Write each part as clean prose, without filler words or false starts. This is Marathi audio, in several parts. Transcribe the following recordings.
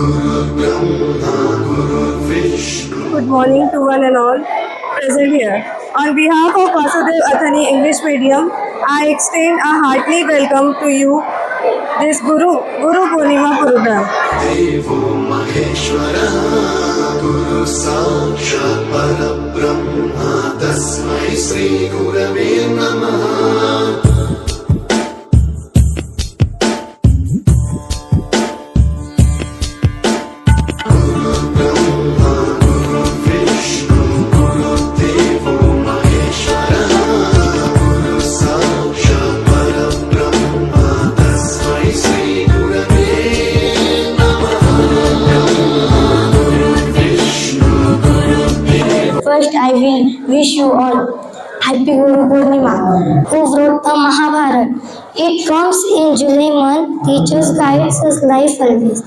Good morning to one and all present here. On behalf of Vasudev Athani English Medium, I extend a hearty welcome to you this Guru Purnima program. देवो महेश्वरः गुरु साक्षात् परब्रह्म तस्मै श्री गुरवे नमः। First, I will wish you all Happy Guru Purnima. Who wrote the Mahabharata? It comes in July month. Teachers guides us life always.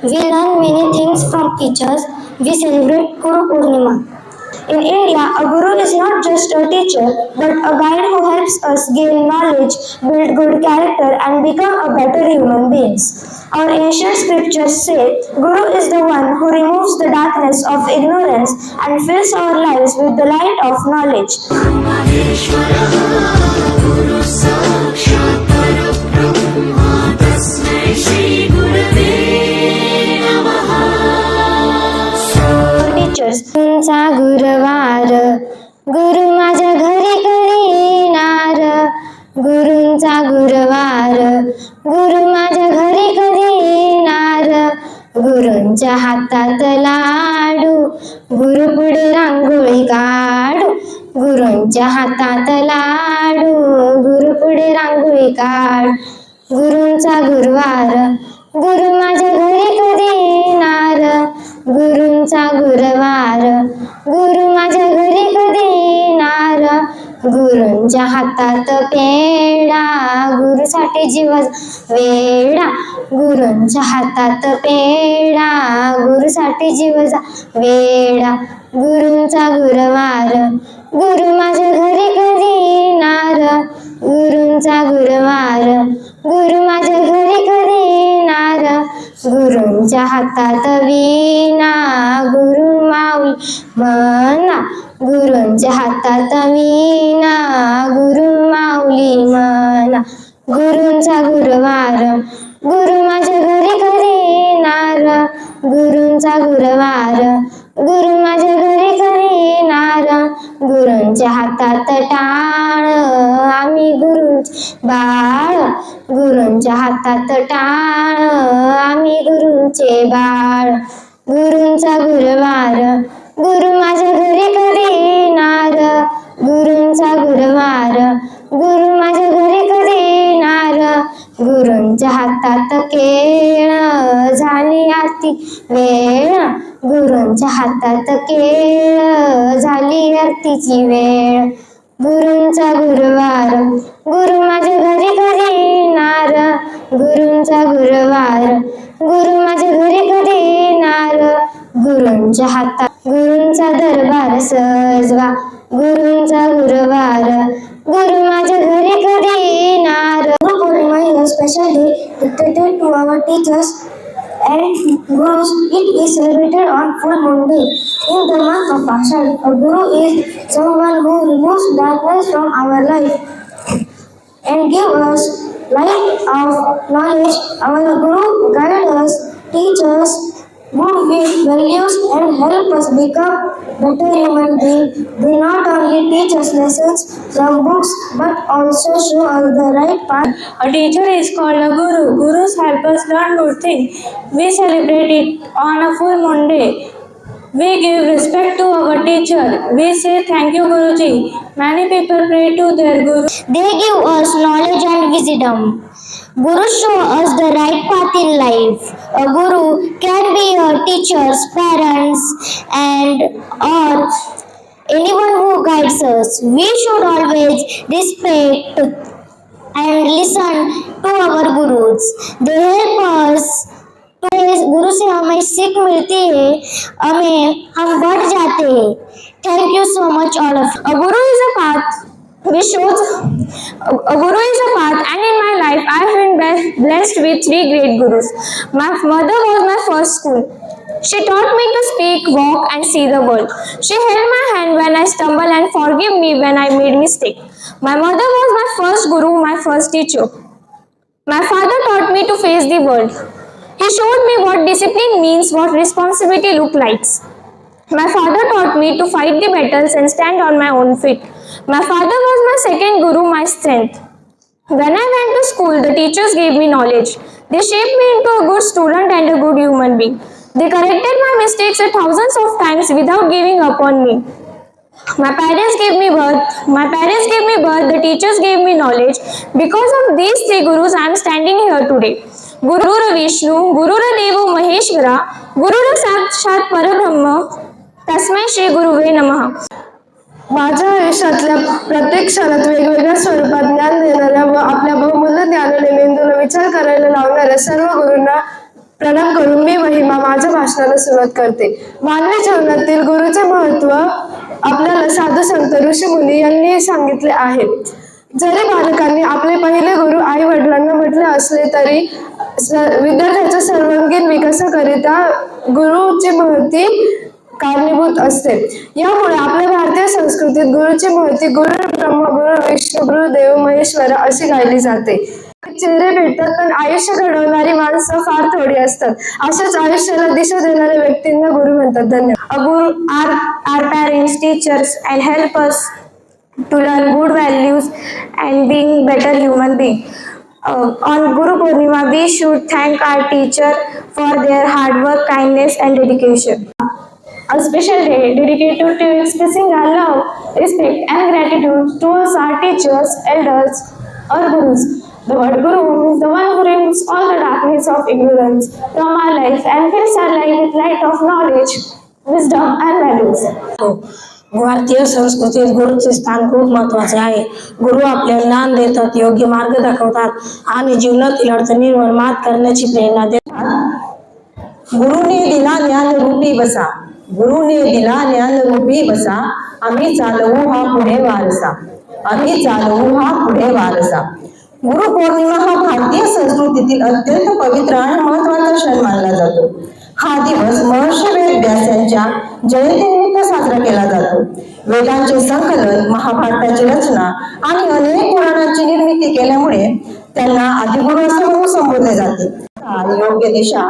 We learn many things from teachers. We celebrate Guru Purnima. In India, a guru is not just a teacher, but a guide who helps us gain knowledge, build good character, and become a better human beings. Our ancient scriptures say, Guru is the one who removes the darkness of ignorance and fills our lives with the light of knowledge. Teachers, तुमचा गुरुवार गुरु माझ्या घरी कधी येणार गुरूंचा गुरुवार गुरु माझ्या घरी कधी येणार गुरूंच्या हातात लाडू गुरु पुढे रांगोळी काढू गुरूंच्या हातात लाडू गुरु पुढे रांगोळी काढ गुरूंचा गुरुवार गुरु माझ्या घरी कधी येणार गुरूंचा गुरुवार गुरु माझ्या घरी कधी येणार गुरूंच्या हातात पेढा गुरुसाठी जीवाचा वेडा गुरूंच्या हातात पेढा गुरुसाठी जीवाचा वेडा गुरूंचा गुरुवार गुरु माझ्या घरी कधी येणार गुरूंचा गुरुवार गुरु माझ्या घरी कधी येणार गुरूंच्या हातात वीणा गुरु माऊली म्हणा गुरूंच्या हातात वीणा गुरु माऊली म्हणा गुरूंचा गुरुवार गुरु माझ्या घरी कधी येणार गुरूंचा गुरुवार गुरु माझ्या घरी कधी येणार गुरूंच्या हातात टाळ आम्ही गुरूंचे बाळ गुरूंच्या हातात टाळ आम्ही गुरूंचे बाळ गुरूंचा गुरुवार गुरु माझ्या घरी कधी येणार गुरूंचा गुरुवार गुरु माझ्या घरी कधी येणार गुरूंच्या हातात केळ झाली आरती वेळ गुरूंच्या हातात केळ झाली आरतीची वेळ गुरूंचा गुरुवार गुरु माझ्या घरी कधी येणार गुरूंचा गुरुवार गुरु माझ्या घरी कधी येणार गुरूंच्या हातात गुरूंचा दरबार सजवा गुरूंचा गुरुवार गुरु माझ्या घरी कधी येणार Guru Purnima is a special day dedicated to our teachers and gurus. It is celebrated on full moon day. In the month of Ashad, a guru is someone who removes darkness from our life and give us light of knowledge. Our guru guides us, teach us good values and help us become better human beings. They not only teach us lessons from books but also show us the right path. A teacher is called a guru. Gurus help us learn good things. We celebrate it on a full moon day. We give respect to our teacher. We say thank you Guruji. Many people pray to their guru. They give us knowledge and wisdom. Gurus show us the right path in life. A guru can be your teachers, parents, and or anyone who guides us. We should always respect and listen to our gurus. They help us. गुरु से हमें सीख मिलती है, हमें हम बढ़ जाते हैं. Thank you so much all of you. A guru is a path which shows a guru is a path, and in my life I have been blessed with 3 great gurus. My mother was my first school. She taught me to speak, walk, and see the world. She held my hand when I stumbled and forgave me when I made mistake. My mother was my first guru, my first teacher. My father taught me to face the world. He showed me what discipline means, what responsibility looks like. My father taught me to fight the battles and stand on my own feet. My father was my second guru, my strength. When I went to school, the teachers gave me knowledge. They shaped me into a good student and a good human being. They corrected my mistakes thousands of times without giving up on me. My parents gave me birth. The teachers gave me knowledge. Because of these 3 gurus, I am standing here today. Guru Vishnu, Guru Devo Maheshwara, Guru Sakshat Parabrahma, तस्मै श्री गुरुवे नमः. माझ्या आयुष्यातल्या प्रत्येक क्षणात वेगवेगळ्या स्वरूपात ज्ञान देणाऱ्या व आपल्या बहुमूल्य ज्ञानाने मेंदूला विचार करायला लावणाऱ्या सर्व गुरूंना प्रणाम करून मी महिमा माझ्या भाषणाला सुरुवात करते. मानवी जीवनातील गुरुचे महत्व आपल्याला साधू संत ऋषी मुनी यांनी सांगितले आहे. जरी बालकांनी आपले पहिले गुरु आई वडिलांना म्हटले असले तरी विद्यार्थ्याच्या सर्वांगीण विकासाकरिता गुरुची महती कारणीभूत असते. यामुळे आपल्या भारतीय संस्कृतीत गुरुची महती गुरु ब्रह्मा, गुरु विष्णू, गुरु देव महेश्वर अशी गायली जाते. चेहरे भेटतात पण आयुष्य घडवणारी माणसं फार थोडी असतात. अशाच आयुष्याला दिशा देणाऱ्या व्यक्तींना गुरु म्हणतात. धन्यवाद. Guru are parents, teachers, and help us to learn good values and being better human being. On Guru Purnima, we should thank our teacher for their hard work, kindness, and dedication. A special day dedicated to expressing our love, respect, and gratitude towards our teachers, elders, or gurus. The word guru is the one who removes all the darkness of ignorance from our life and fills our life with light of knowledge, wisdom, and values. भारतीय संस्कृतीत गुरुचे स्थान खूप महत्वाचे आहे. गुरु आपल्याला ज्ञान देतात, योग्य मार्ग दाखवतात आणि जीवनातील अडचणींवर मात करण्याची प्रेरणा देतात. गुरुने दिला ज्ञान रूपी बसा, गुरुने दिला ज्ञान रूपी बसा, आम्ही चालवू हा पुढे वारसा, आम्ही चालवू हा पुढे वारसा. गुरुपौर्णिमा हा भारतीय संस्कृतीतील अत्यंत पवित्र आणि महत्वाचा क्षण मानला जातो. हा दिवस महर्षी वेद व्यास यांच्या जयंतीनिमित्त साजरा केला जातो. वेदांचे संकलन, महाभारताची रचना आणि अनेक पुराणांची निर्मिती केल्यामुळे त्यांना आदिगुरु असे म्हणून संबोधले जाते. योग्य दिशा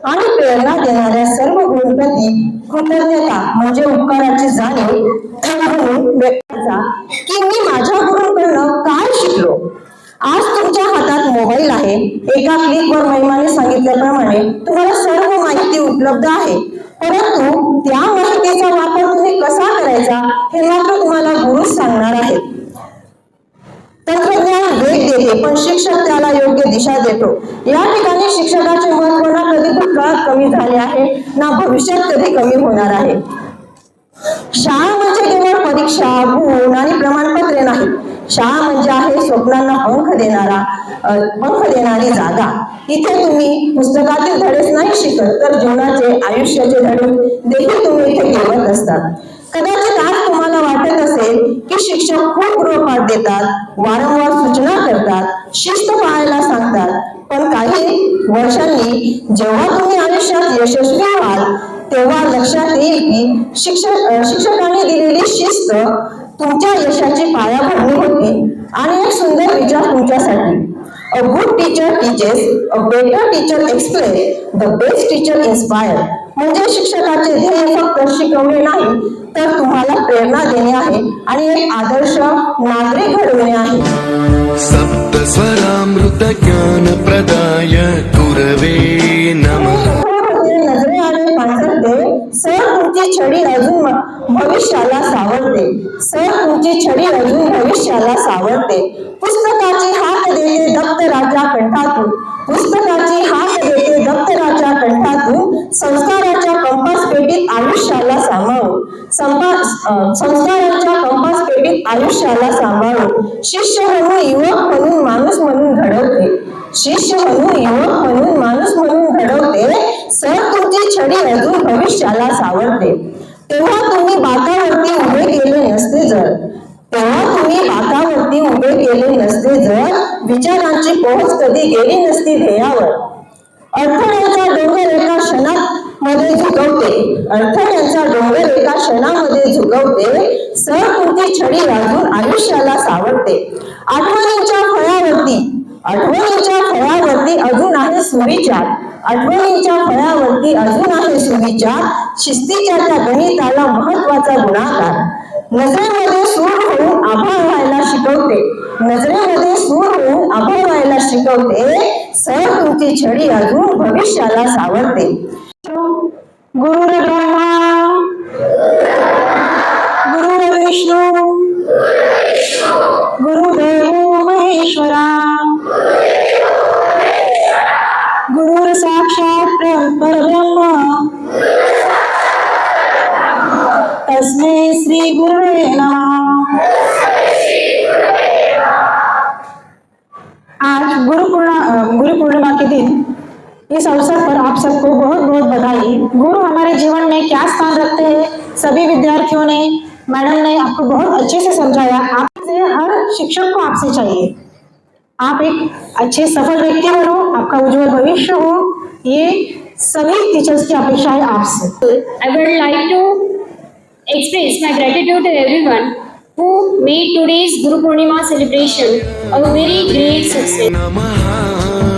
आणि प्रेरणा देणाऱ्या सर्व गुरूंप्रती कृतज्ञता म्हणजे उपकाराची जाणीव म्हणून व्यक्त करा की मी माझ्या गुरूंकडून काय शिकलो. आज तुमच्या हातात मोबाईल आहे. एका क्लिकवर महिमाने सांगितल्याप्रमाणे तुम्हाला सर्व माहिती उपलब्ध आहे, परंतु त्या माहितीचा वापर तुम्ही कसा करायचा हे मात्र तुम्हाला गुरुच सांगणार आहे. तंत्रज्ञान वेग देते पण शिक्षक त्याला योग्य दिशा देतो. या ठिकाणी शिक्षकाचे महत्व ना कधी भूतकाळात कमी झाले आहे ना भविष्यात कधी कमी होणार आहे. शाळा म्हणजे केवळ परीक्षा, गुण आणि प्रमाणपत्रे नाही. शाळा म्हणजे आहे स्वप्नांना पंख देणारी जागा. इथे तुम्ही पुस्तकातील धडेच नाही शिकत तर जीवनाचे, आयुष्याचे धडे देखील तुम्ही इथे घेवत असतात. कदाचित आज तुम्हाला वाटत असेल की शिक्षक खूप गृहपाठ देतात, वारंवार सूचना करतात, शिस्त पाळायला सांगतात, पण काही वर्षांनी जेव्हा तुम्ही आयुष्यात यशस्वी व्हाल तेव्हा लक्षात येईल की शिक्षकांनी दिलेली शिस्त तुमच्या यशाची पायाभरणी होती आणि एक सुंदर विचार तुमच्यासाठी. A good teacher teaches, a better teacher explains, the best teacher inspires. म्हणजे शिक्षकाचे ध्येय फक्त शिकवणे नाही तर तुम्हाला प्रेरणा देणे आहे आणि एक आदर्श नागरिक घडवणे आहे. सप्त स्वरामृत ज्ञान प्रदाय गुरवे नमः. नजरे आले पांघरते, सर तुमची छडी अजून भविष्याला सावरते, सर तुमची छडी अजून भविष्याला सावरते. पुस्तकाची हात देते दप्तराच्या कंठातून, पुस्तकाची हात देते दप्तराच्या कंठातून, संस्काराच्या कंपास पेटीत आयुष्याला सांभाळून, संस्काराच्या कंपास पेटीत आयुष्याला सांभाळून. शिष्य म्हणून युवक म्हणून माणूस म्हणून घडवते, शिष्य म्हणून युवक म्हणून माणूस म्हणून घडवते. सर तुमची छडी अजून भविष्याला सावरते. तेव्हा तुम्ही बाकावरती उभे केले नसते जर, तेव्हा तुम्ही बाकावरती उभे केले नसते जर विचारांची पोहोच कधी गेली नसती ध्येयावर. अडथळ्यांचा डोंगर एका क्षणामध्ये झुकवते, अडथळ्यांचा डोंगर एका क्षणामध्ये झुकवते, सर तुमची छडी वाजून आयुष्याला सावरते. आठवणींच्या फळ्यावरती अजून आहे सुविचार, आठवणींच्या फळ्यावरती अजून आहे सुविचार, शिस्तीच्या त्या गणिताला महत्वाचा गुणाकार. नजरेमध्ये सूर होऊन आभाळ व्हायला शिकवते, नजरेमध्ये सूर होऊन आभाळ व्हायला शिकवते, सर तुमची छडी अजून भविष्याला सावरते. गुरुर्ब्रह्मा गुरुर्विष्णू गुरुदेवो महेश्वरा गुरुर साक्षात परब्रह्म तस्मै श्री गुरुवे नमः. आज गुरु पूर्णिमा के दिन, इस अवसर पर आप सबको बहुत बहुत बधाई. गुरु हमारे जीवन में क्या स्थान रखते हैं, सभी विद्यार्थियों ने, मैडम ने आपको बहुत अच्छे से समझाया. आपसे हर शिक्षक को आपसे चाहिए आप एक अच्छे सफल व्यक्ति बनो, आपका उज्जवल भविष्य हो, ये सभी टीचर्स की अपेक्षा है आपसे. I would like to express my gratitude to everyone who made today's Guru Purnima celebration a very great success. नमः